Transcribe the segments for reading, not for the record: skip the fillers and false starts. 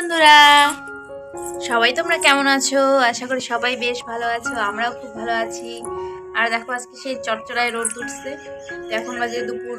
বন্ধুরা, সবাই তোমরা কেমন আছো? আশা করি সবাই বেশ ভালো আছো। আমরাও খুব ভালো আছি। আর দেখো আজকে সেই চটচড়ায় রোদ উঠছে। এখন বাজে দুপুর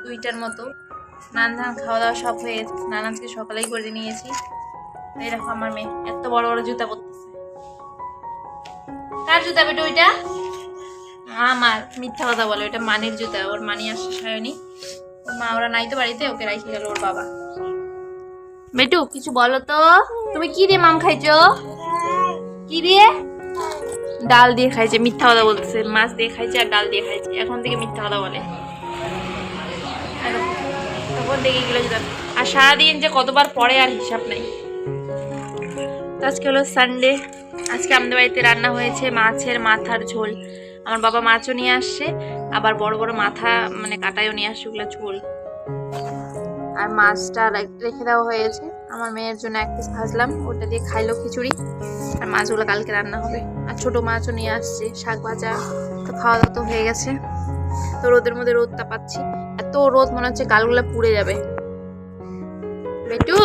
2টার মতো। স্নান ধান খাওয়া দাওয়া সব হয়ে গেছে। স্নান আজকে সকালেই করে নিয়েছি। এই দেখো আমার মেয়ে এত বড় বড় জুতা পরতেছে। কার জুতা বেটা ওইটা? আমার। মিথ্যা কথা বলে, ওটা মানির জুতা। ওর মানি আসছে সায়নি। ওর মা ওরা নাই তো বাড়িতে, ওকে রাইখে গেল ওর বাবা। বেটু কিছু বলো তো, তুমি কি দিয়ে মাম খাইছো? কি দিয়ে? ডাল দিয়ে খাইছে। মিথ্যা কথা বলতেছে। মাছ দিয়ে খাইছে আর ডাল দিয়ে খাইছে। এখন থেকে মিথ্যা কথা বলে। তখন দেখে গেল। আর সারাদিন যে কতবার পরে আর হিসাব নাই। আজকে হলো সানডে। আজকে আমাদের বাড়িতে রান্না হয়েছে মাছের মাথার ঝোল। আমার বাবা মাছও নিয়ে আসছে, আবার বড় বড় মাথা মানে কাটাইও নিয়ে আসছে, ওগুলো ঝোল। আর মাছটা রেখে দেওয়া হয়েছে। আমার মেয়ের জন্য এক পিস ভাজলাম, ওটা দিয়ে খাইলো খিচুড়ি। আর মাছগুলো কালকে রান্না হবে। আর ছোট মাছও নিয়ে আসছে, শাক ভাজা। তো খাওয়া দাওয়া তো হয়ে গেছে। তো রোদের মধ্যে রোদটা পাচ্ছি, এত রোদ মনে হচ্ছে গালগুলা পুড়ে যাবে। বেটু,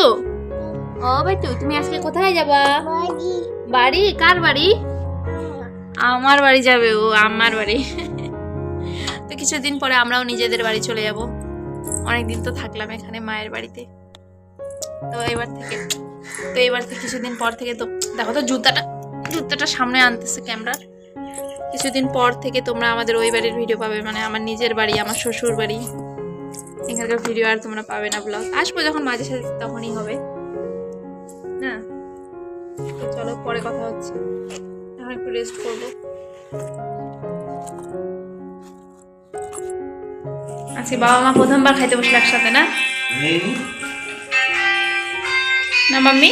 ও বেটু, তুমি আজকে কোথায় যাবা? বাড়ি? কার বাড়ি? আমার বাড়ি যাবে ও, আমার বাড়ি। তো কিছুদিন পরে আমরাও নিজেদের বাড়ি চলে যাব। অনেকদিন তো থাকলাম এখানে মায়ের বাড়িতে। তো এবার থেকে কিছুদিন পর থেকে তো দেখো তো জুতাটা সামনে আনতেছে ক্যামেরার। কিছুদিন পর থেকে তোমরা আমাদের ওই বাড়ির ভিডিও পাবে, মানে আমার নিজের বাড়ি, আমার শ্বশুর বাড়ি। এখানকার ভিডিও আর তোমরা পাবে না। ব্লগ আসবো যখন মাঝে সাঝে, তখনই হবে না। তো চলো পরে কথা হচ্ছে। এখন একটু রেস্ট করবো। আজকে বাবা মা প্রথমবার খাইতে বসলে একসাথে, না না মাম্মি?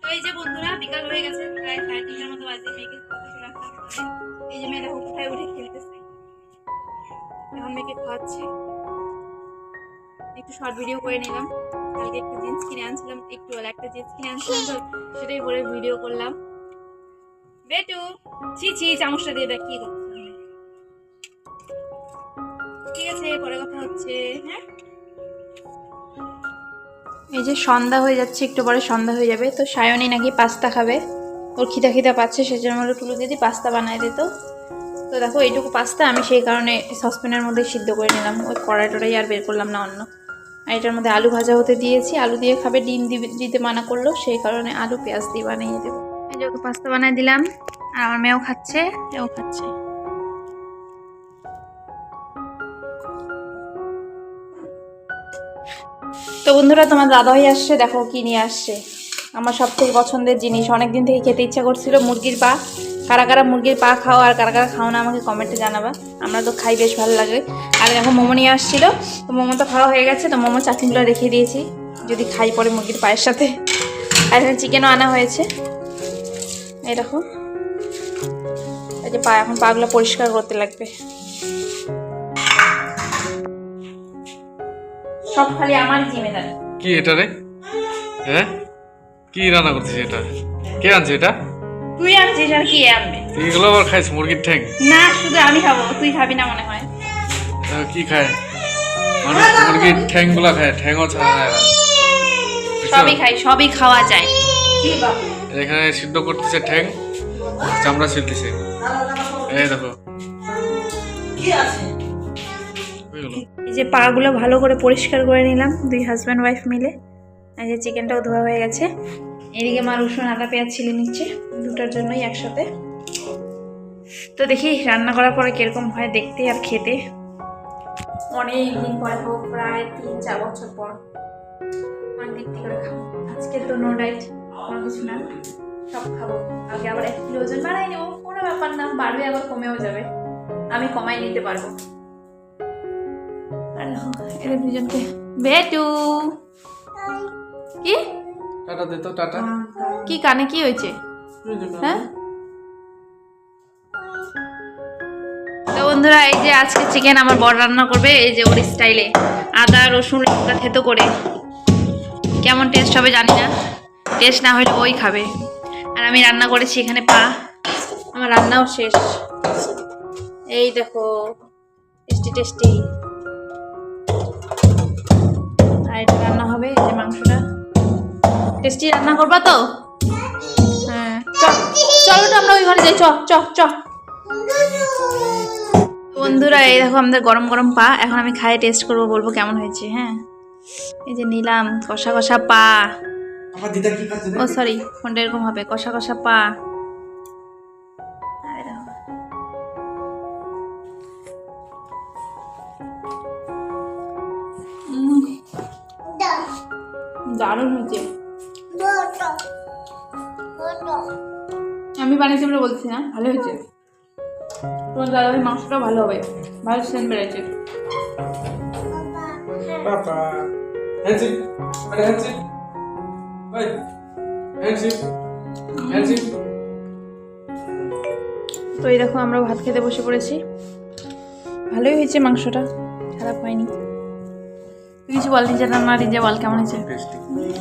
তো এই যে বন্ধুরা, বিকাল হয়ে গেছে, প্রায় 3:30টার মতো বাজে। মেয়েকে এই যে মেয়ে দেখো কোথায় উঠে খেলতেছে। এখন মেয়েকে খাওয়াচ্ছে। একটু শর্ট ভিডিও করে নিলাম। কালকে একটা জিন্স কিনে আনছিলাম, একটা জিন্স কিনে আনছিলাম, তো সেটাই পরে ভিডিও করলাম। বেটু ছি চামচটা দিয়ে দেখ কি করছে। ঠিক আছে, পরে কথা হচ্ছে। হ্যাঁ, এই যে সন্ধ্যা হয়ে যাচ্ছে, একটু পরে সন্ধ্যা হয়ে যাবে। তো সায়নী নাকি পাস্তা খাবে, ওর খিদা পাচ্ছে, সেজন্য আমরা টুলু দিদি পাস্তা বানায় দিত। তো দেখো এইটুকু পাস্তা আমি সেই কারণে সসপ্যানের মধ্যে সিদ্ধ করে নিলাম। ওই কড়াই আর বের করলাম না অন্য। আর এটার মধ্যে আলু ভাজা হতে দিয়েছি। আলু দিয়ে খাবে, ডিম দিতে মানা করলো, সেই কারণে আলু পেঁয়াজ দিয়ে বানিয়ে দেবো। এই যে ওকে পাস্তা বানিয়ে দিলাম। আর আমার মেয়েও খাচ্ছে, এও খাচ্ছে। তো বন্ধুরা, তোমার দাদাই আসছে, দেখো কি নিয়ে আসছে। আমার সব থেকে পছন্দের জিনিস, অনেকদিন থেকে খেতে ইচ্ছা করছিল মুরগির পা। কারা কারা মুরগির পা খাও আর কারা কারা খাও না আমাকে কমেন্টে জানাবা। আমরা তো খাই, বেশ ভালো লাগে। আর দেখো মোমো নিয়ে আসছিল, তো মোমো তো খাওয়া হয়ে গেছে। তো মোমো চাটনিগুলো রেখে দিয়েছি, যদি খাই পরে মুরগির পায়ের সাথে। আর এখানে চিকেনও আনা হয়েছে। এই দেখো, এই যে পা, এখন পাগুলো পরিষ্কার করতে লাগবে। সব খালি আমার জিম্মেদারি। কি এটা রে? হ্যাঁ, কি রান্না করছিস এটা? কে আনছে এটা? তুই আনছিস, আর কি আনবে? তুই এগুলো আবার খাইস? মুরগির ঠ্যাং? না, শুধু আমি খাবো, তুই খাবি না মনে হয়। কি খায় মানুষ? মুরগির ঠ্যাং গুলা খায়, ঠ্যাংও ছাড়া না এরা। সবই খাই, সবই খাওয়া যায়। এখানে সিদ্ধ করতেছে ঠ্যাং, চামড়া ছিলতেছে। এই দেখো এই যে পাগুলো ভালো করে পরিষ্কার করে নিলাম, দুই হাজব্যান্ড ওয়াইফ মিলে। এই যে চিকেনটাও ধোয়া হয়ে গেছে। এদিকে মা রসুন আদা পেঁয়াজ ছিলে নিচ্ছে, দুটার জন্যই একসাথে। তো দেখি রান্না করার পরে কিরকম হয় দেখতে আর খেতে। অনেক দিন পরে খাবো, প্রায় 3-4 বছর পর। অনেক দিক করে খাবো। আজকে তো নো ডায়েট, কোনো কিছু না, সব খাবো। আগে আবার 1 কিলো ওজন বাড়াই নেবো, কোনো ব্যাপার না, বাড়বে আবার কমেও যাবে, আমি কমাই নিতে পারবো। এদের দুজনকে। বেটু কি টাটা দে তো, টাটা। কি কানে কি হয়েছে? হ্যাঁ, তো বন্ধুরা, এই যে আজকে চিকেন আমার বড় রান্না করবে, এই যে ওর স্টাইলে আদা রসুন লঙ্কা থেতো করে। কেমন টেস্ট হবে জানি না, টেস্ট না হলে ওই খাবে। আর আমি রান্না করেছি এখানে পা, আমার রান্নাও শেষ। এই দেখো, টেস্টি টেস্টি। হবে। এই যে মাংসটা টেস্টি রান্না করবা তো? হ্যাঁ চলো তো আমরা ওই ঘরে যাই। চ চ চ বন্ধুরা, এই দেখো আমাদের গরম গরম পা। এখন আমি খাই, টেস্ট করবো, বলবো কেমন হয়েছে। হ্যাঁ এই যে নিলাম কষা কষা পা। ও সরি, ফোনটা এরকম হবে, কষা কষা পা। এই দেখো। দারুণ হয়েছে। আমি বানিয়েছি বলে বলছি না, ভালো হয়েছে। তোমার দাদাভাই মাংসটাও ভালো হবে, ভালো সেন্ট বেড়েছে। Papa. Hands it. Hands it. Wait. Hands it. Hands it. তো এই দেখো আমরা ভাত খেতে বসে পড়েছি। ভালোই হয়েছে মাংসটা, খারাপ হয়নি। তুই কিছু বল, নিজের রান্না নিজে বল কেমন হয়েছে।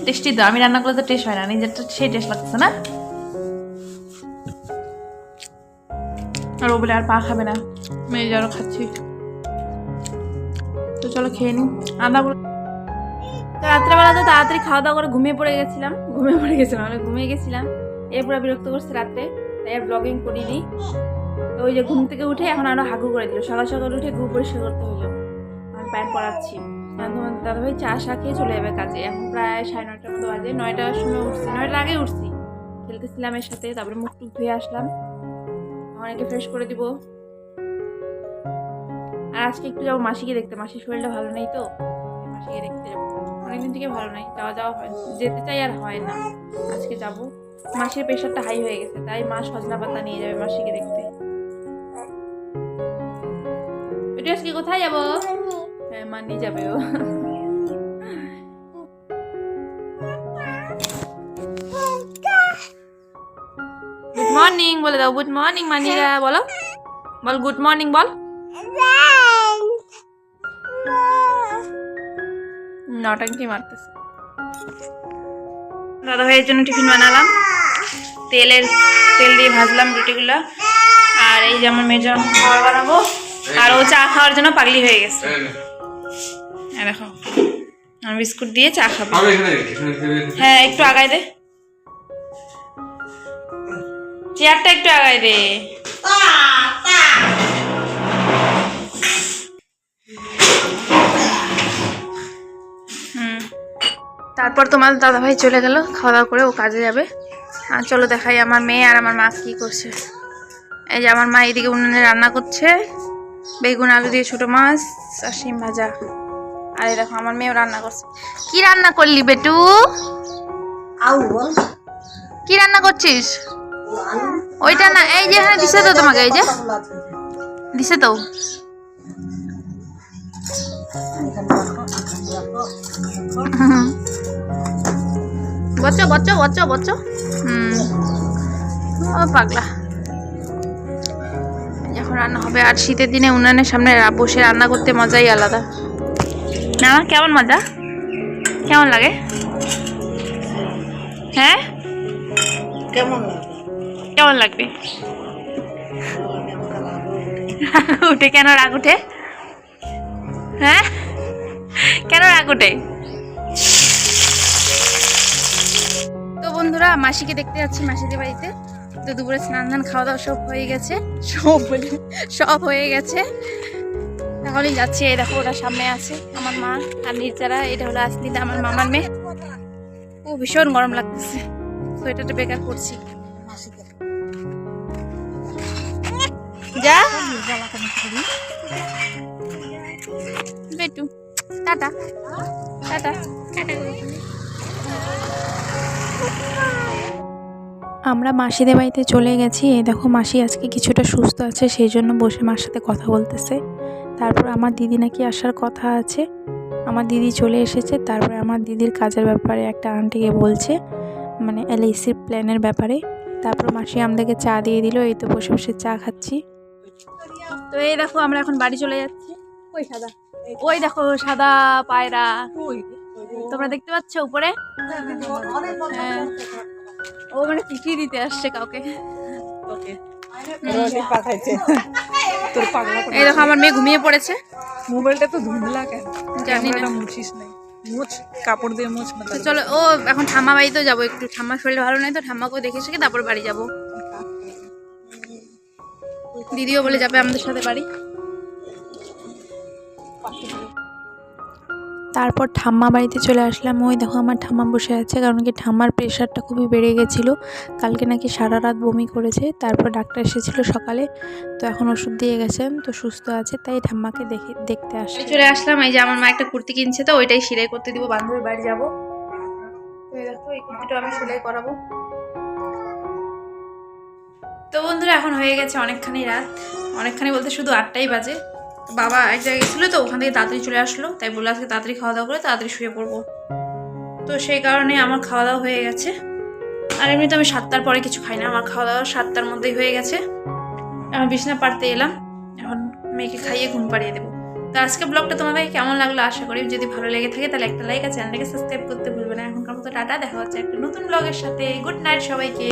টেস্টি তো, আমি রান্না করলে তো টেস্ট হয় না, নিজেরটা সেই টেস্ট লাগছে না। আর ও বলে আর পা খাবে না, মেয়ে যারও খাচ্ছি। তো চলো খেয়ে নিই। আমরা তো রাত্রেবেলা তো তাড়াতাড়ি খাওয়া দাওয়া করে ঘুমিয়ে গেছিলাম। ঘুমিয়ে গেছিলাম। এ পুরো বিরক্ত করছে রাত্রে, তাই আর ব্লগিং করিনি। তো ওই যে ঘুম থেকে উঠে এখন আরো হাগু করে দিল। সকাল সকাল উঠে ঘু পরিষ্কার করতে হলো। আমি প্যান্ট পরাচ্ছি। তোমার দাদাভাই চা খেয়ে চলে যাবে কাজে। এখন প্রায় 9:30 মতো বাজে। 9টার সময় উঠছি, 9টার আগে উঠছি। খেলতেছিলাম এর সাথে, তারপরে মুখ টুক ধুয়ে আসলাম। অনেকে ফ্রেশ করে দিব। আর আজকে একটু যাবো মাসিকে দেখতে। মাসির শরীরটা ভালো নেই তো, মাসিকে দেখতে যাবো। অনেকদিন থেকে ভালো নেই, যাওয়া হয়, যেতে চাই আর হয় না। আজকে যাব। মাসির প্রেশারটা হাই হয়ে গেছে, তাই মা সজনা পাতা নিয়ে যাবে মাসিকে দেখতে। এটা আজকে কোথায় যাবো? হ্যাঁ মা নিয়ে যাবে ও। গুড মর্নিং বলে দাও। গুড মর্নিং মানিরা, বলো বল গুড মর্নিং বল। নটাঙ্কি মারতেছে। দাদা ভাইয়ের জন্য টিফিন বানালাম। তেল দিয়ে ভাজলাম রুটিগুলো। আর এই যে আমার মেয়ের জন্য খাবার বানাবো। আর ও চা খাওয়ার জন্য পাগলি হয়ে গেছে। দেখো আমি বিস্কুট দিয়ে চা খাবো। হ্যাঁ একটু আগাই দে, চেয়ারটা একটু আগাই দে। তারপর তোমার দাদাভাই চলে গেল খাওয়া দাওয়া করে, ও কাজে যাবে। আর চলো দেখাই আমার মেয়ে আর আমার মা কি করছে। এই যে আমার মা এদিকে উনুনে রান্না করছে, বেগুন আলু দিয়ে ছোট মাছ আর শিম ভাজা। আর এই দেখো আমার মেয়েও রান্না করছে। কি রান্না করলি বেটু? কি রান্না করছিস? ওইটা না, এই যে হ্যাঁ দিছে তো তোমাকে, এই যে দিছে তো। বচ্চো বচ্চো বচ্চো বচ্চো। ও পাগলা। এখন রান্না হবে। আর শীতের দিনে উনানের সামনে বসে রান্না করতে মজাই আলাদা না? কেমন মজা, কেমন লাগে? হ্যাঁ কেমন লাগবে? উঠে কেন রাগ উঠে? হ্যাঁ কেন রাগ উঠে? তো বন্ধুরা মাসিকে দেখতে যাচ্ছি, মাসিদের বাড়িতে। তো দুপুরে স্নান ধান খাওয়া দাওয়া সব হয়ে গেছে, সব হয়ে গেছে। তাহলেই যাচ্ছি। এই দেখো ওরা সামনে আছে, আমার মা আর নির্জারা। এটা হলো আসলিদা, আমার মামার মেয়ে। ও ভীষণ গরম লাগতেছে, সোয়েটারটা বেকার করছি। যা বেটু, টাটা টাটা। আমরা মাসিদের বাড়িতে চলে গেছি। এই দেখো মাসি আজকে কিছুটা সুস্থ আছে, সেই জন্য বসে মার সাথে কথা বলতেছে। তারপর আমার দিদি নাকি আসার কথা আছে, আমার দিদি চলে এসেছে। তারপরে আমার দিদির কাজের ব্যাপারে একটা আন্টিকে বলছে, মানে এলআইসির প্ল্যানের ব্যাপারে। তারপর মাসি আমাদেরকে চা দিয়ে দিল। এই তো বসে বসে চা খাচ্ছি। তো এই দেখো আমরা এখন বাড়ি চলে যাচ্ছি। ওই দেখো সাদা পায়রা, তোমরা দেখতে পাচ্ছ উপরে? হ্যাঁ ও মানে চিঠি দিতে আসছে কাউকে। এই দেখো আমার মেয়ে ঘুমিয়ে পড়েছে। মোবাইলটা তো ধুমলা কেন? জানি না, মুছিস নাই। মুছ কাপড় দিয়ে মুছ না তো চলো, ও এখন ঠাম্মা বাড়িতেও যাবো, একটু ঠাম্মার শরীর ভালো নেই তো ঠাম্মাকেও দেখে শিখে তারপর বাড়ি যাব। দিদিও বলে যাবে আমাদের সাথে বাড়ি। তারপর ঠাম্মা বাড়িতে চলে আসলাম। ওই দেখো আমার ঠাম্মা বসে আছে, কারণ কি ঠাম্মার প্রেশারটা খুবই বেড়ে গেছিলো, কালকে নাকি সারা রাত বমি করেছে। তারপর ডাক্তার এসেছিলো সকালে, তো এখন ওষুধ দিয়ে গেছেন, তো সুস্থ আছে, তাই ঠাম্মাকে দেখতে আসি। চলে আসলাম। এই যে আমার মা একটা কুর্তি কিনছে, তো ওইটাই সেলাই করতে দিব, বান্ধবীর বাড়ি যাবো। তো এই দেখো এই কুর্তিটা আমি সেলাই করাবো। তো বন্ধুরা এখন হয়ে গেছে অনেকখানি রাত, অনেকখানি বলতে শুধু 8টাই বাজে। বাবা এক জায়গায় গেছিলো, তো ওখান থেকে তাড়াতাড়ি চলে আসলো, তাই বললো আজকে তাড়াতাড়ি খাওয়া দাওয়া করে তাড়াতাড়ি শুয়ে পড়বো। তো সেই কারণে আমার খাওয়া দাওয়া হয়ে গেছে। আর এমনিতে আমি 7টার পরে কিছু খাই না, আমার খাওয়া দাওয়া 7টার মধ্যেই হয়ে গেছে। আমি বিছানা পাড়তে এলাম, এখন মেয়েকে খাইয়ে ঘুম পাড়িয়ে দেবো। তো আজকে ব্লগটা তোমাদের কেমন লাগলো আশা করি যদি ভালো লেগে থাকে তাহলে একটা লাইক আর চ্যানেলটাকে সাবস্ক্রাইব করতে ভুলবে না। এখনকার মতো টাটা, দেখা হচ্ছে একটা নতুন ব্লগের সাথে। গুড নাইট সবাইকে।